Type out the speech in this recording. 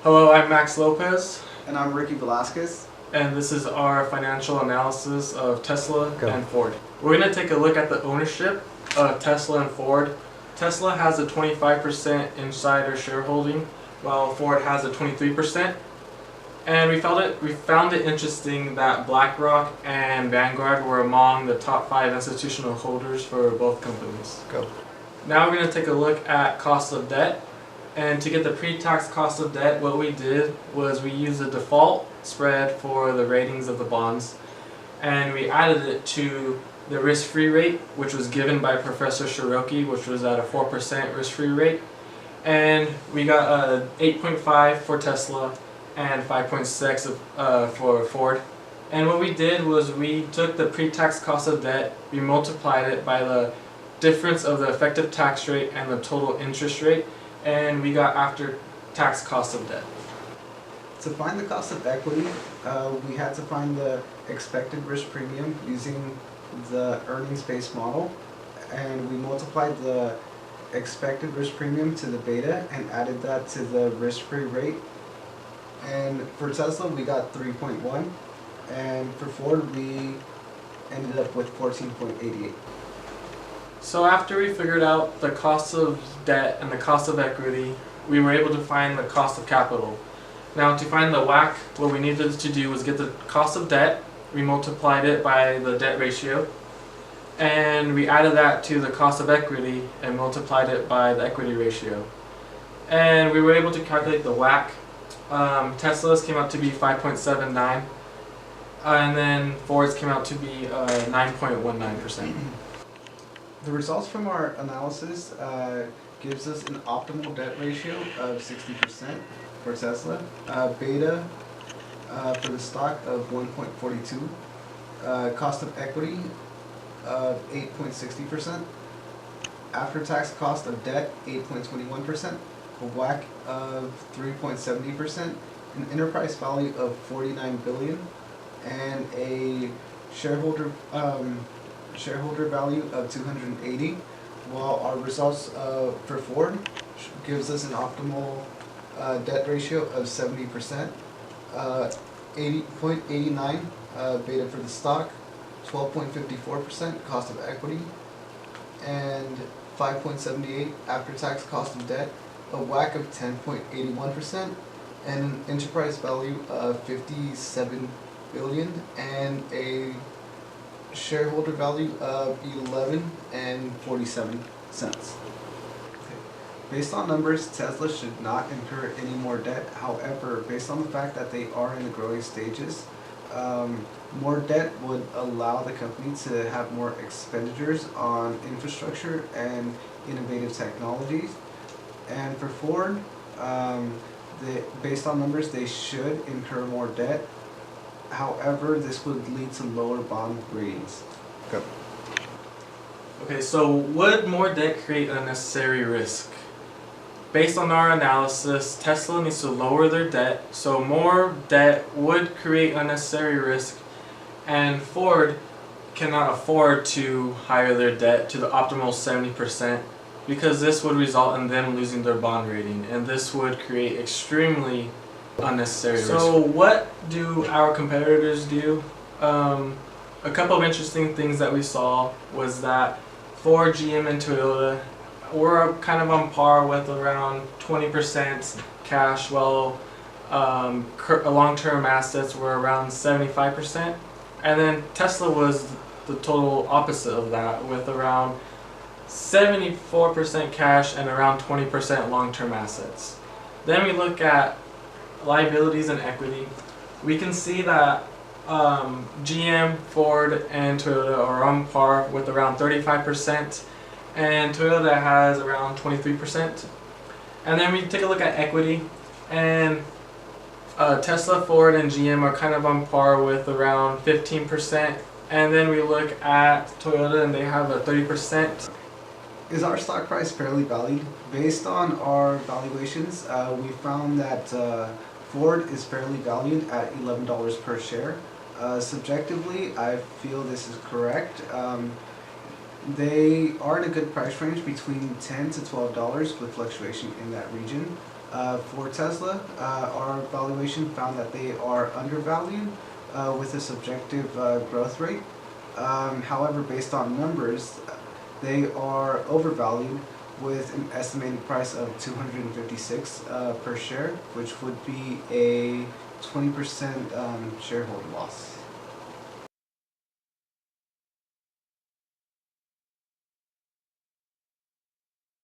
Hello, I'm Max Lopez, And I'm Ricky Velasquez. and this is our financial analysis of Tesla Go. and Ford. We're going to take a look at the ownership of Tesla and Ford. Tesla has a 25% insider shareholding, while Ford has a 23%. And we found it interesting that BlackRock and Vanguard were among the top 5 institutional holders for both companies. Go. Now we're going to take a look at cost of debt. And to get the pre-tax cost of debt, what we did was we used the default spread for the ratings of the bonds, and we added it to the risk-free rate, which was given by Professor Shiroki, which was at a 4% risk-free rate. And we got a 8.5 for Tesla and 5.6 for Ford. And what we did was we took the pre-tax cost of debt, we multiplied it by the difference of the effective tax rate and the total interest rate, and we got after-tax cost of debt. To find the cost of equity, we had to find the expected risk premium using the earnings-based model, and we multiplied the expected risk premium to the beta and added that to the risk-free rate. And for Tesla, we got 3.1, and for Ford, we ended up with 14.88. So after we figured out the cost of debt and the cost of equity, we were able to find the cost of capital. Now to find the WACC, what we needed to do was get the cost of debt, we multiplied it by the debt ratio, and we added that to the cost of equity and multiplied it by the equity ratio. And we were able to calculate the WACC. Tesla's came out to be 5.79, and then Ford's came out to be 9.19%. The results from our analysis gives us an optimal debt ratio of 60% for Tesla, beta for the stock of 1.42, cost of equity of 8.60%, after-tax cost of debt 8.21%, a WACC of 3.70%, an enterprise value of $49 billion, and a shareholder value of 280, while our results for Ford gives us an optimal debt ratio of 70%, 80.89 beta for the stock, 12.54% cost of equity, and 5.78 after-tax cost of debt, a WACC of 10.81%, and an enterprise value of $57 billion, and a shareholder value of $11.47. Based on numbers, Tesla should not incur any more debt. However, based on the fact that they are in the growing stages, more debt would allow the company to have more expenditures on infrastructure and innovative technologies. And for Ford, based on numbers, they should incur more debt. However, this would lead to lower bond ratings. Go. Okay, so would more debt create unnecessary risk? Based on our analysis, Tesla needs to lower their debt, so more debt would create unnecessary risk, and Ford cannot afford to higher their debt to the optimal 70% because this would result in them losing their bond rating, and this would create extremely unnecessary risk. So what do our competitors do? A couple of interesting things that we saw was that Ford, GM, and Toyota were kind of on par with around 20% cash, while long-term assets were around 75%. And then Tesla was the total opposite of that, with around 74% cash and around 20% long-term assets. Then we look at liabilities and equity. We can see that GM, Ford, and Toyota are on par with around 35%, and Toyota has around 23%. And then we take a look at equity, and Tesla, Ford, and GM are kind of on par with around 15%. And then we look at Toyota, and they have a 30%. Is our stock price fairly valued? Based on our valuations, we found that Ford is fairly valued at $11 per share. Subjectively, I feel this is correct. They are in a good price range between $10 to $12 with fluctuation in that region. For Tesla, our valuation found that they are undervalued with a subjective growth rate. However, based on numbers, they are overvalued with an estimated price of 256 per share, which would be a 20% shareholder loss.